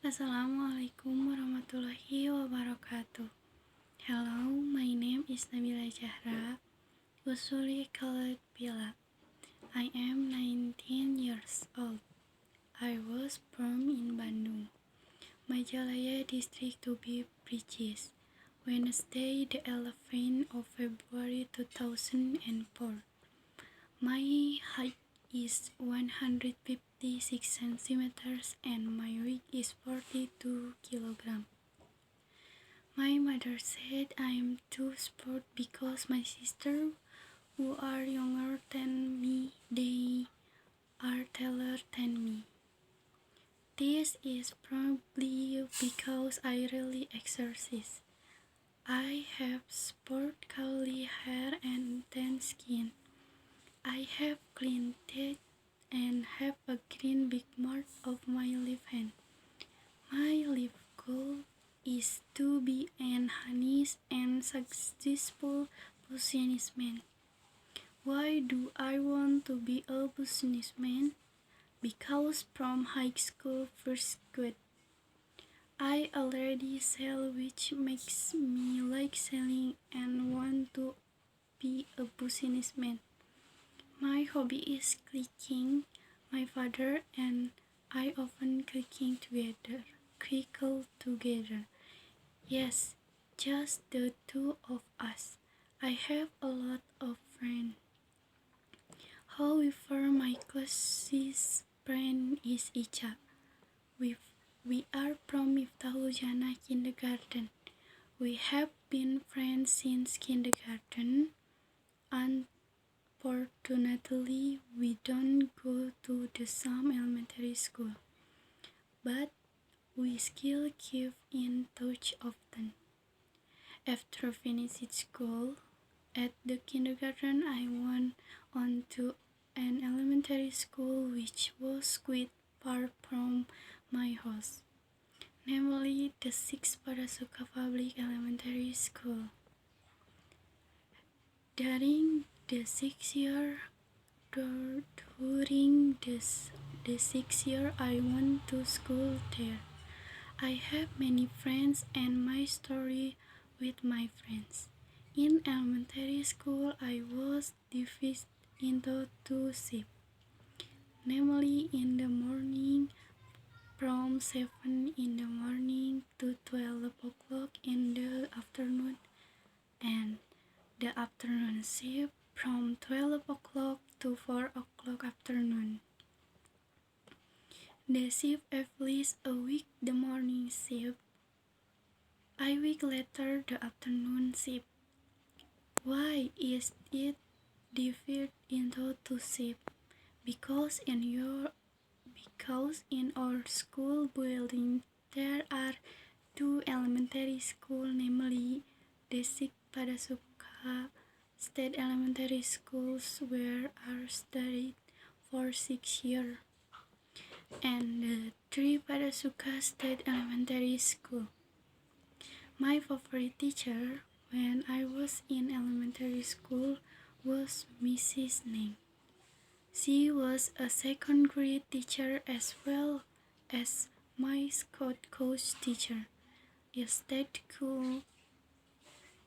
Assalamualaikum warahmatullahi wabarakatuh. Hello, my name is Nabila Zahra, usually called Bila. I am 19 years old. I was born in Bandung, Majalaya district to be precise, Wednesday the 11th of February 2004. My height is 156 centimeters and my weight is 42 kilograms. My mother said I am too sport because my sister, who are younger than me, they are taller than me. This is probably because I really exercise. I have sport curly hair and tan skin. I have clean teeth and have a green big mark of my left hand. My life goal is to be an honest and successful businessman. Why do I want to be a businessman? Because from high school first grade, I already sell, which makes me like selling and want to be a businessman. My hobby is cooking. My father and I often crickle together. Yes, just the two of us. I have a lot of friends. However, my closest friend is Icha. We are from Miftahul kindergarten. We have been friends since kindergarten. Unfortunately, we don't go to the same elementary school, but we still keep in touch often. After finishing school at the kindergarten, I went on to an elementary school which was quite far from my house, namely the 6th Parasuka Public Elementary School. During the 6th year, I went to school there. I have many friends and my story with my friends. In elementary school, I was divided into two shifts, namely in the morning from 7 in the morning to 12 o'clock in the afternoon, and the afternoon shift from 12 o'clock to 4 o'clock afternoon. The shift every a week, the morning shift. A week later, the afternoon shift. Why is it divided into two shifts? Because in our school building there are two elementary schools, namely the 6th Padasuka State Elementary Schools, where I studied for 6 years, and the 3 Padasuka State Elementary School. My favorite teacher when I was in elementary school was Mrs. Ning. She was a second grade teacher as well as my Scout coach teacher. Is that cool?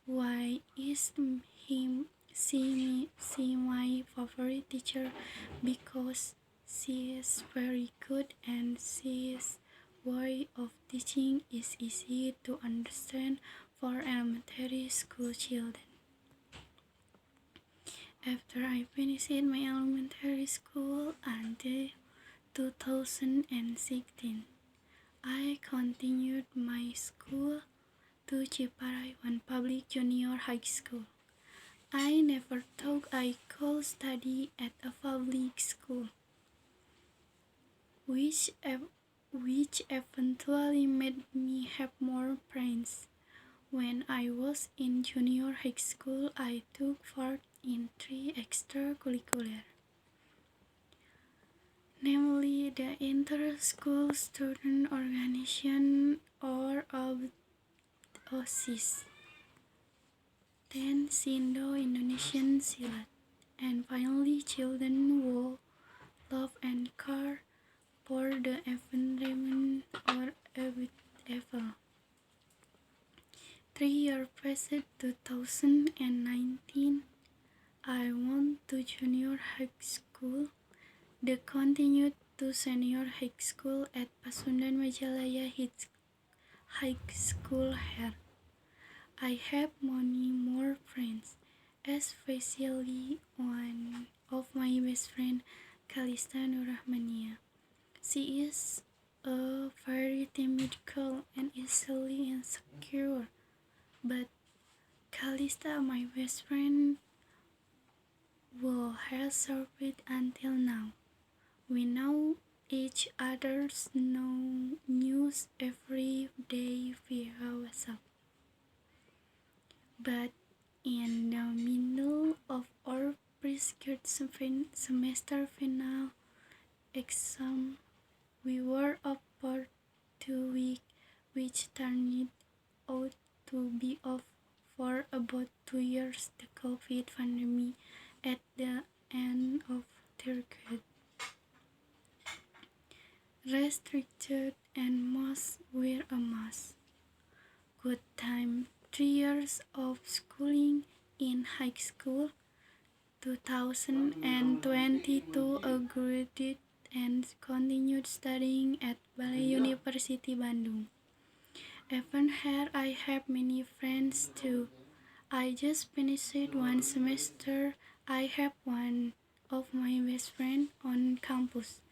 Why is she my favorite teacher? Because she is very good and she's way of teaching is easy to understand for elementary school children. After I finished my elementary school until 2016, I continued my school to Ciparai One Public Junior High School. I never thought I could study at a public school, which eventually made me have more friends. When I was in junior high school, I took part in 3 extracurricular, namely the Inter-School Student Organization or OSIS, then Indo-Indonesian Silat, and finally Children Love and Care for the Environment or August 2019, I went to junior high school, then continued to senior high school at Pasundan Majalaya High School here. I have many more friends, especially one of my best friend, Kalista Nurrahmania. She is a very timid girl and easily insecure, but Kalista, my best friend, has survived until now. We know each other's news every day via WhatsApp. But in the middle of our prescribed semester final exam, we were apart 2 weeks, which turned out to be off for about 2 years. The COVID pandemic at the end of third grade. Restricted and must wear a mask. Good time. 3 years of schooling in high school. 2022 I graduated and continued studying at Balai University Bandung. Even here I have many friends too. I just finished one semester. I have one of my best friends on campus,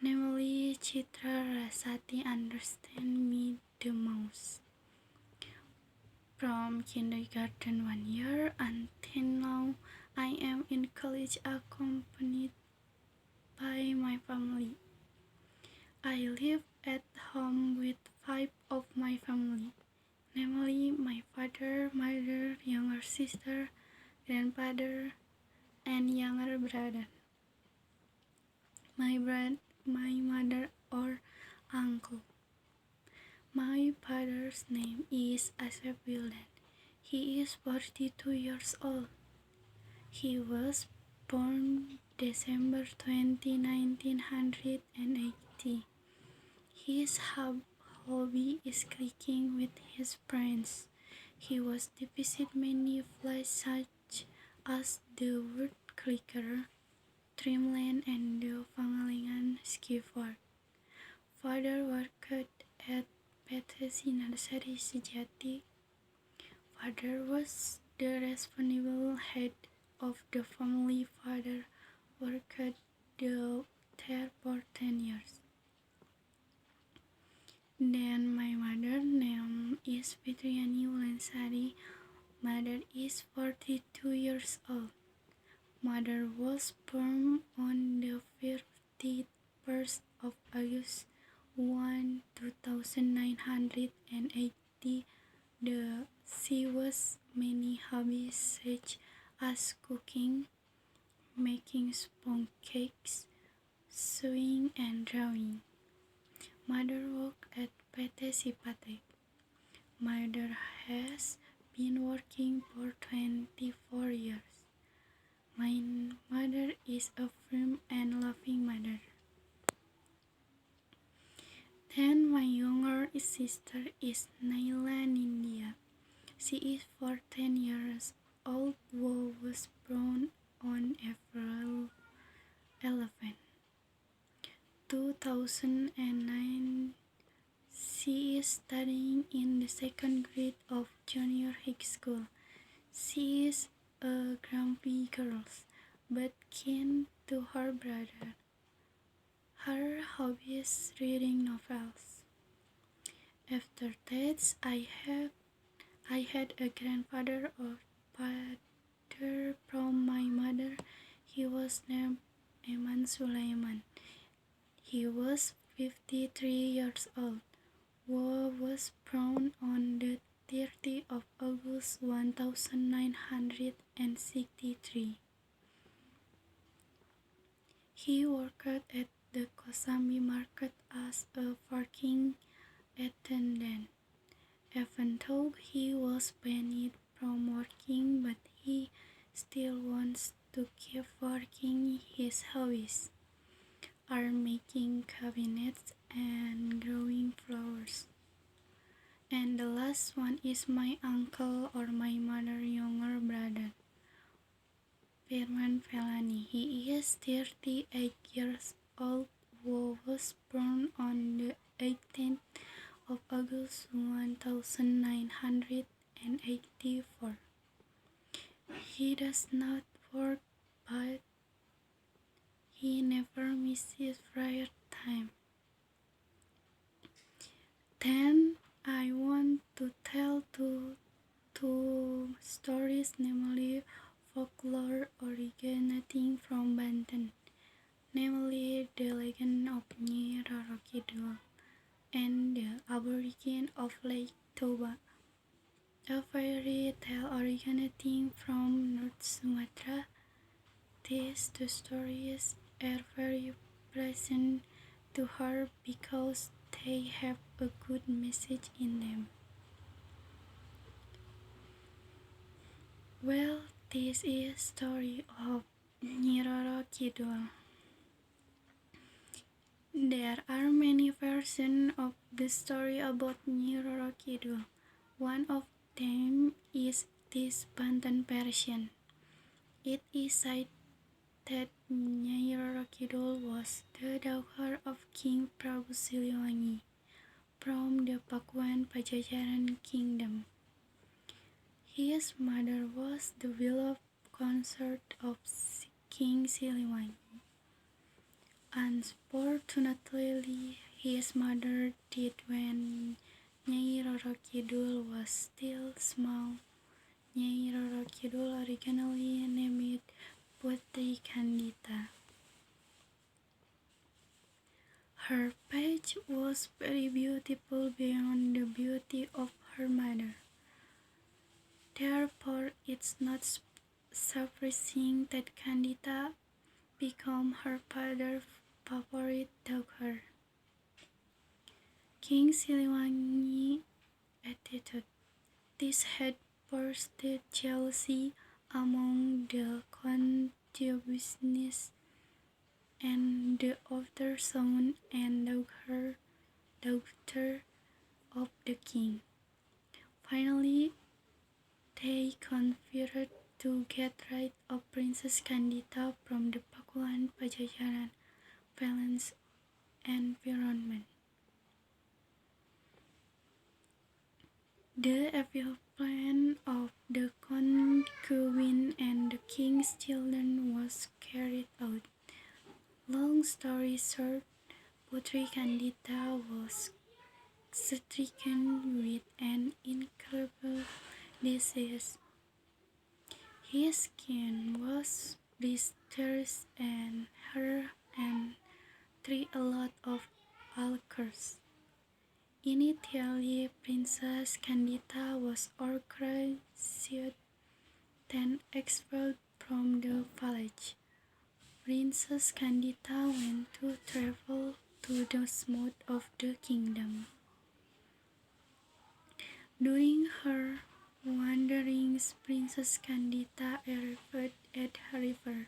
namely Chitra Rasati, understand me the most. From kindergarten 1 year until now, I am in college accompanied by my family. I live at home with 5 of my family, namely my father, mother, younger sister, grandfather, and younger brother. My mother or uncle. My father's name is Asep Wildan. He is 42 years old. He was born December 20, 1980. His hobby is clicking with his friends. He was deposited many flights such as the Word Clicker, Dreamland, and the Pangalengan Ski Park. Father worked at PTC Nursery Sejati. Father was the responsible head of the family. Father worked there for 10 years. Then my mother name is Fitriani Wulansari. Mother is 42 years old. Mother was born on the 51st of August 1980. She was many hobbies such as cooking, making sponge cakes, sewing, and drawing. Mother worked at PT Sipate. Mother has been working for 24 years. My mother is a firm and loving mother. Then my younger sister is Naila Nindya. She is 14 years old who was born on April 11, 2009. She is studying in the second grade of junior high school. She is a grumpy girl, but kind to her brother. Her hobby is reading novels. After that, I had a grandfather or father from my mother. He was named Eman Sulaiman. He was 53 years old. Who was born on the 30th of August 1963. He worked at the Kosambi market as a parking attendant. Even though he was banned from working, but he still wants to keep working. His hobbies are making cabinets and growing flowers. And the last last one is my uncle or my mother's younger brother, Firman Felani. He is 38 years old, who was born on the 18th of August 1984. He does not work, but he never misses prayer time. Then I want to tell two stories, namely folklore originating from Banten, namely the legend of Nyi Roro Kidul and the Aborigine of Lake Toba, a fairy tale originating from North Sumatra. These two stories are very pleasant to her because they have a good message in them. Well, this is story of Nyi Roro Kidul. There are many versions of the story about Nyi Roro Kidul. One of them is this Banten version. It is said that Nyi Roro Kidul was the daughter of King Prabu Siliwangi from the Pakuan Pajajaran kingdom. His mother was the beloved consort of King Siliwangi. Unfortunately, his mother died when Nyai Roro Kidul was still small. Nyai Roro Kidul originally named Putri Kandita. Her face was very beautiful beyond the beauty of her mother. Therefore, it's not surprising that Kandita became her father's favorite daughter. King Siliwangi attitude. This had boosted jealousy among the concubines and the other son and daughter of the king. Finally, they conspired to get rid of Princess Kandita from the Pakuan Pajajaran palace environment. The evil plan of the concubine and the king's children was carried out. Long story short, Putri Kandita was stricken with an incurable disease. His skin was blistered and hair and through a lot of ulcers. Initially, Princess Kandita was orchestrated, then expelled from the village. Princess Kandita went to travel to the south of the kingdom. During her wanderings, Princess Kandita arrived at a river.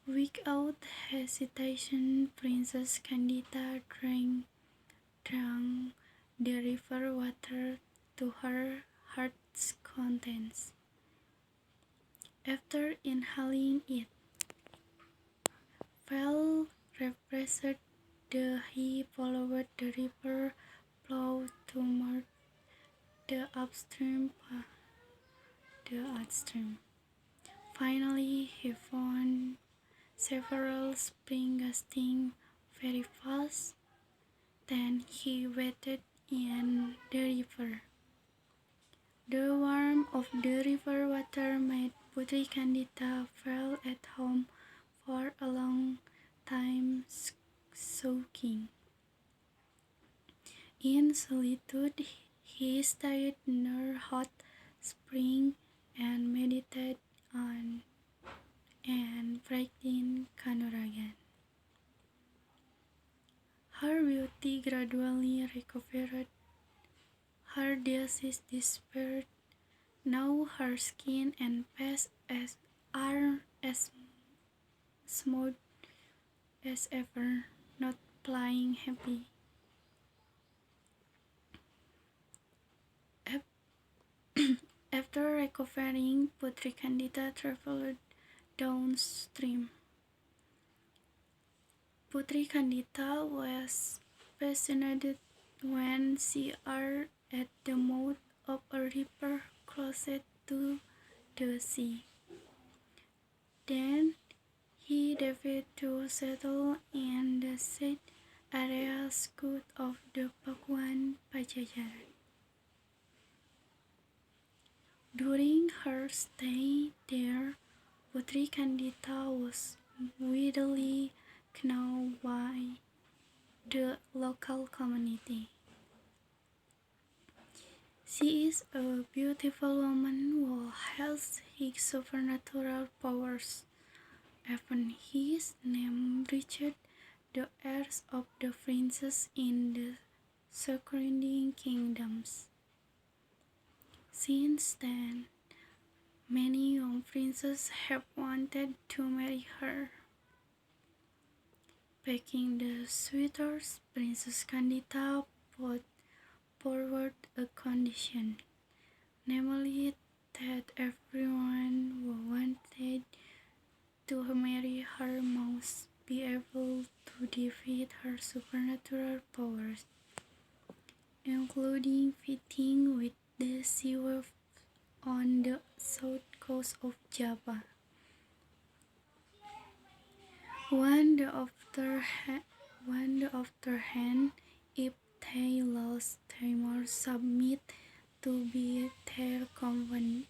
Without hesitation, Princess Kandita drank the river water to her heart's content. After inhaling it, well refreshed, he followed the river flow toward the upstream. Finally, he found several springs gushing very fast. Then he waded in the river. The warmth of the river water made Putri Kandita feel at home for a long time, soaking. In solitude, he stayed near hot spring and meditated on and practiced Kanuragan. Her beauty gradually recovered. Her disease disappeared. Now her skin and face are as smooth as ever, not flying happy. After recovering, Putri Candida traveled downstream. Putri Candida was fascinated when she arrived at the mouth of a river closest to the sea. Then he decided to settle in the said area south of the Pakuan Pajajaran. During her stay there, Putri Candida was widely known by the local community. She is a beautiful woman who has his supernatural powers. Even his name reached the ears of the princes in the surrounding kingdoms. Since then, many young princes have wanted to marry her. Begging the suitors, Princess Candida put forward a condition, namely that everyone who wanted to marry her must be able to defeat her supernatural powers, including fighting with the sea wolf on the south coast of Java. On the other hand, if they lost, they must submit to be their companion.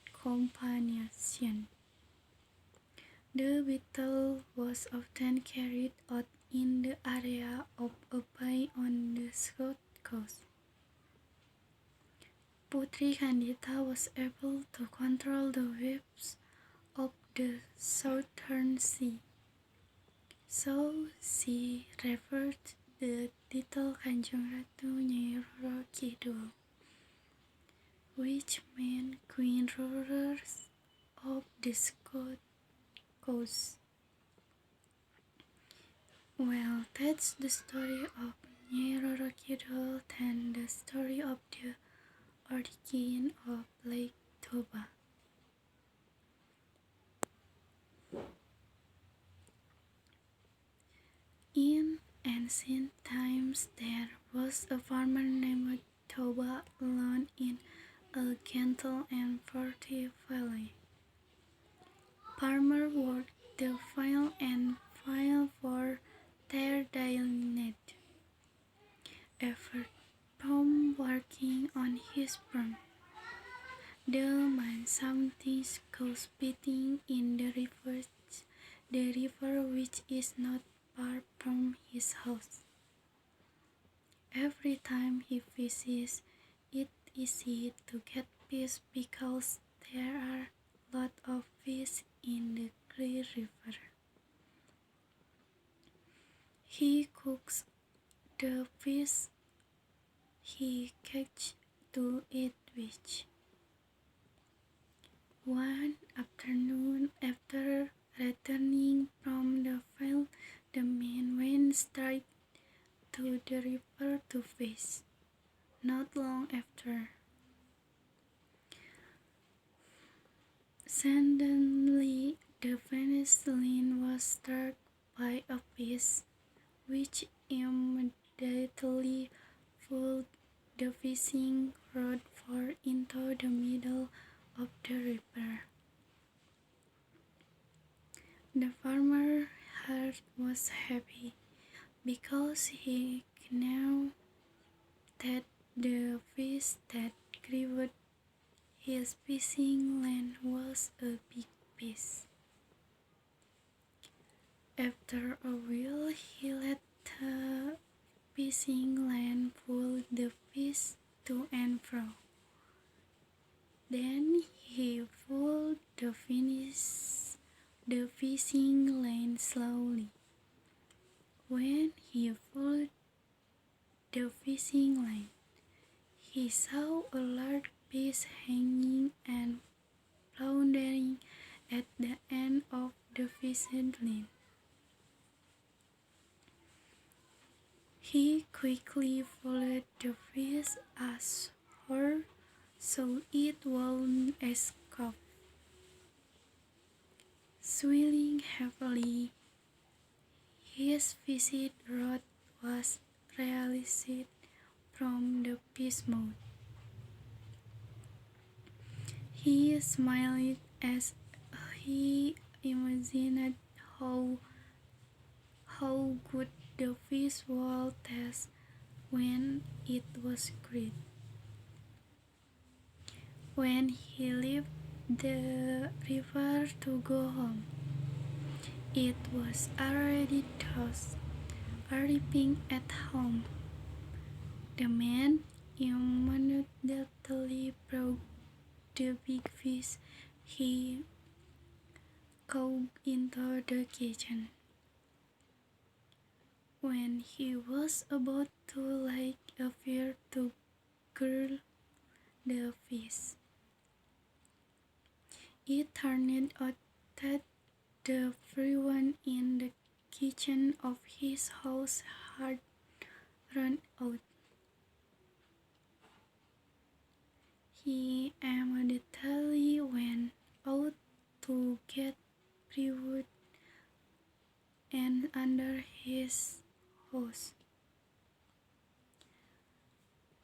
The battle was often carried out in the area of a bay on the south coast. Putri Candida was able to control the waves of the southern sea. So she referred the title Kanjeng Ratu Nyai Roro Kidul, which meant Queen Rulers of the South Coast. Well, that's the story of Nyai Roro Kidul and the story of the origin of Lake Toba. In ancient times, there was a farmer named Toba alone in a gentle and fertile valley. Farmers worked the field and field for their daily need. Apart from working on his farm, the man sometimes goes bathing in the river which is not far from his house. Every time he fishes, it's easy to get fish because there are lots of fish in the clear river. He cooks the fish he catches to eat with. One afternoon, after returning from the field, the man went straight to the river to fish. Not long after, suddenly the vanished line was struck by a fish, which immediately pulled the fishing rod far into the middle of the river. The farmer's heart was happy because he knew that the fish that grabbed his fishing line was a big fish. After a while, he let the fishing line pull the fish to and fro. Then he pulled the fishing line slowly. When he pulled the fishing line, he saw a large fish hanging and floundering at the end of the fishing line. He quickly followed the fish ashore so it wouldn't escape. his visit route was realized from the fish's mouth. He smiled as he imagined how good the fish would taste when it was grilled. When he left the river to go home, it was already dusk. Arriving at home, the man immediately brought the big fish he caught into the kitchen. When he was about to light a fire to grill the fish, it turned out that everyone in the kitchen of his house had run out. He immediately went out to get bread and under his house.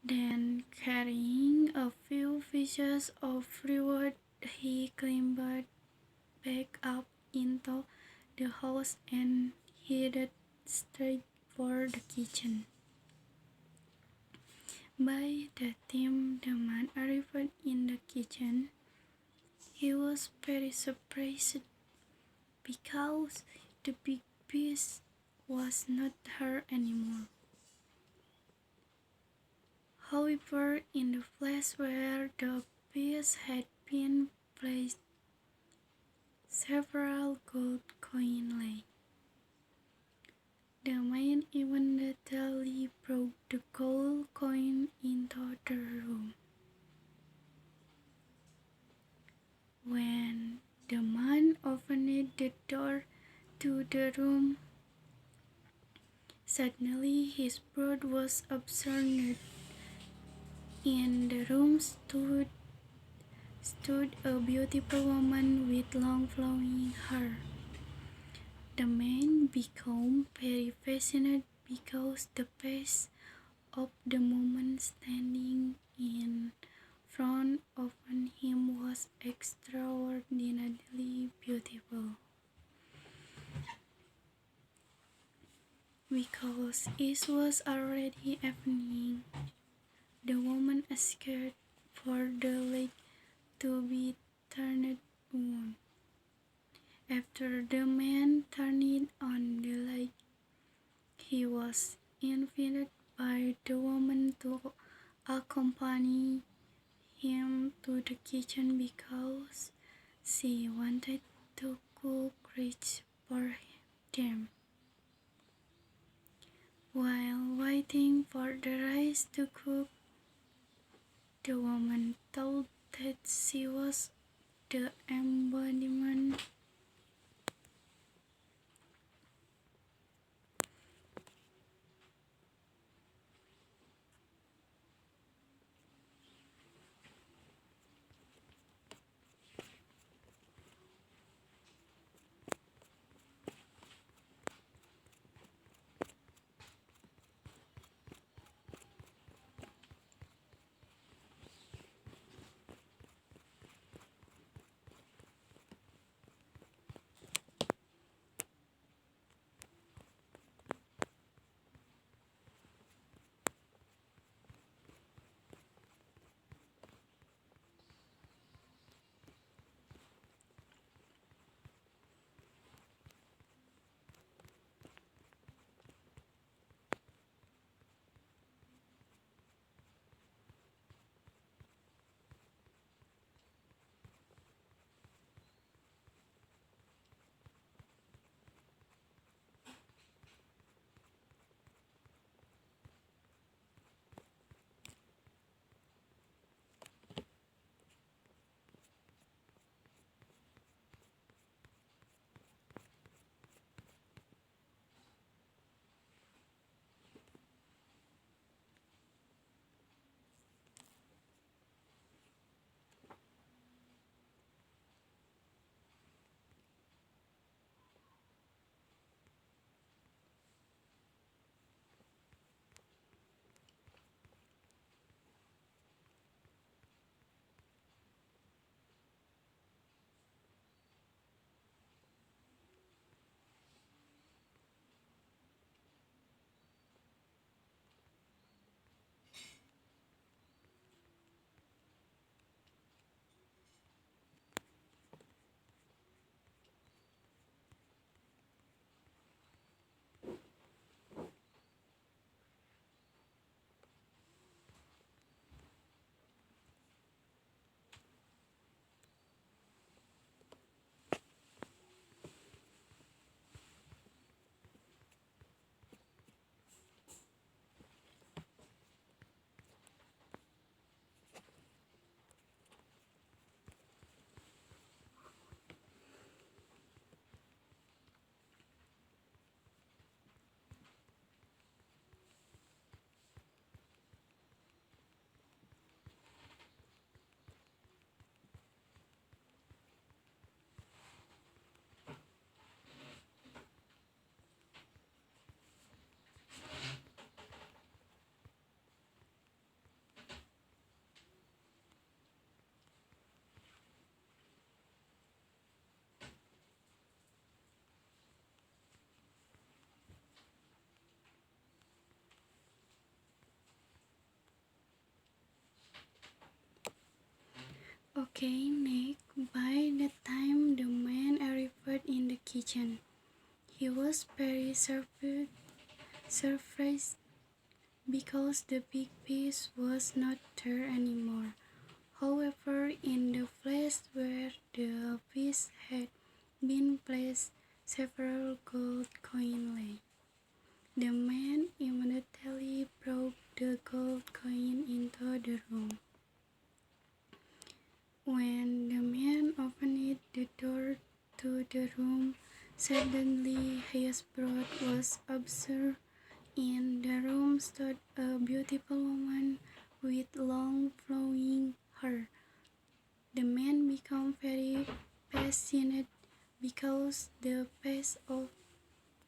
Then, carrying a few pieces of reward, he clambered back up into the house and headed straight for the kitchen. By the time the man arrived in the kitchen, he was very surprised because the big fish was not there anymore. However, in the place where the fish had been placed, several gold coins lay. The man immediately brought the gold coin into the room. When the man opened the door to the room, suddenly his brother was observed. In the room stood a beautiful woman with long flowing hair. The man became very fascinated because the face of the woman standing in front of him was extraordinarily beautiful. Because it was already evening, the woman asked for the light to be turned on. After the man turned on the light, he was invited by the woman to accompany him to the kitchen because she wanted to cook rice for them. While waiting for the rice to cook, the woman thought that she was the embodiment Okay, next, by the time the man arrived in the kitchen, he was very surprised because the big piece was not there anymore. However, in the place where the piece had been placed, several gold coins lay. The man immediately brought the gold coin into the room. When the man opened the door to the room, suddenly his breath was obscured. In the room stood a beautiful woman with long flowing hair. The man became very passionate because the face of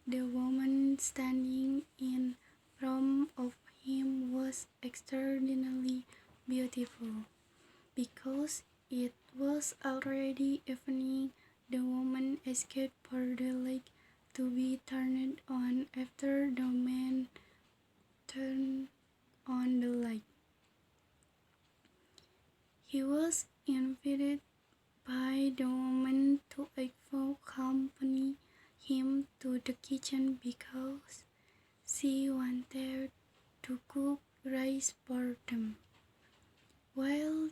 the woman standing in front of him was extraordinarily beautiful. Because it was already evening, the woman escaped for the light to be turned on after the man turned on the light. He was invited by the woman to accompany him to the kitchen because she wanted to cook rice for them. While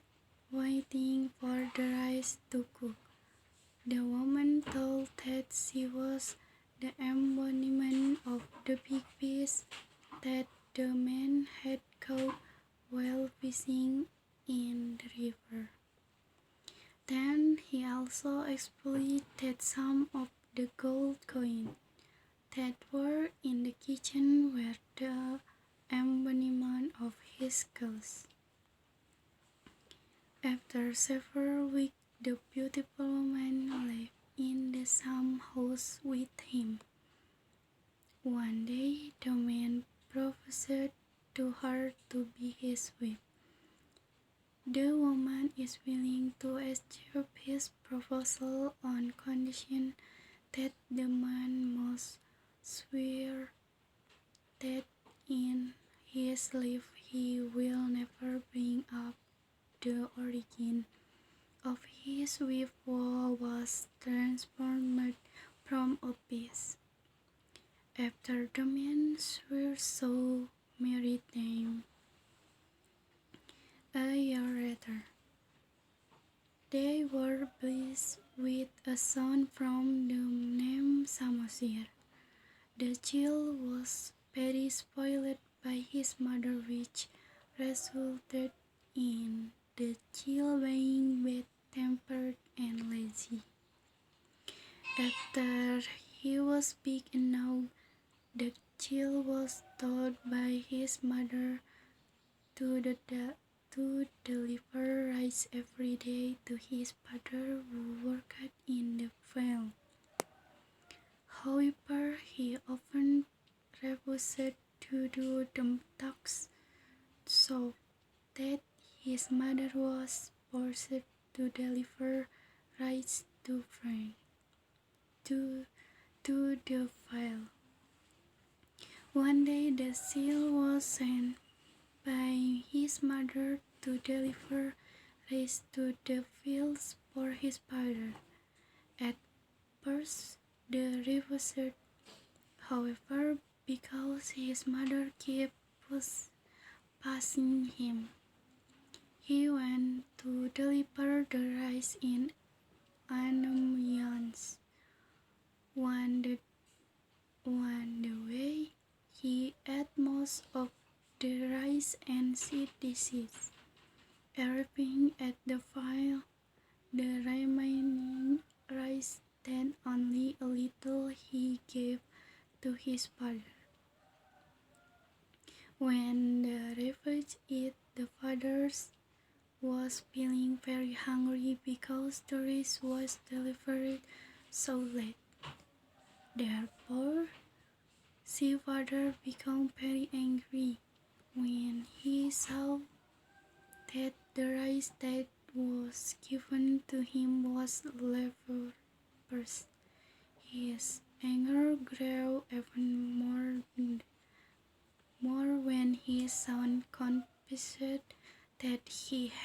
waiting for the rice to cook, the woman told that she was the embodiment of the big fish that the man had caught while fishing in the river. Then he also explained that some of the gold coins that were in the kitchen were the embodiment of his ghost. After several weeks, the beautiful woman lived in the same house with him. One day, the man proposed to her to be his wife. The woman is willing to accept his proposal on condition that the man must swear that in his life he will never bring up the origin of his wife was transformed from a beast. After the man swore so, married them. A year later, they were blessed with a son from the name Samosir. The child was very spoiled by his mother, which resulted in the child being bad-tempered and lazy. After he was big enough, the child was taught by his mother to deliver rice every day to his father who worked in the field. However, he often refused to do the tasks, so that his mother was forced to deliver rice to friends to the field. One day the child was sent by his mother to deliver rice to the fields for his father. At first, the refused. However, because his mother kept passing him, he went to deliver the rice in annoyance. On the way, he ate most of the rice and seed dishes. Arriving at the field, the remaining rice, then only a little, he gave to his father. When the refugee ate, the father was feeling very hungry because the rice was delivered so late. Therefore, his father became very angry when he saw that the rice that was given to him was leftovers. His anger grew even more when his son confessed that he had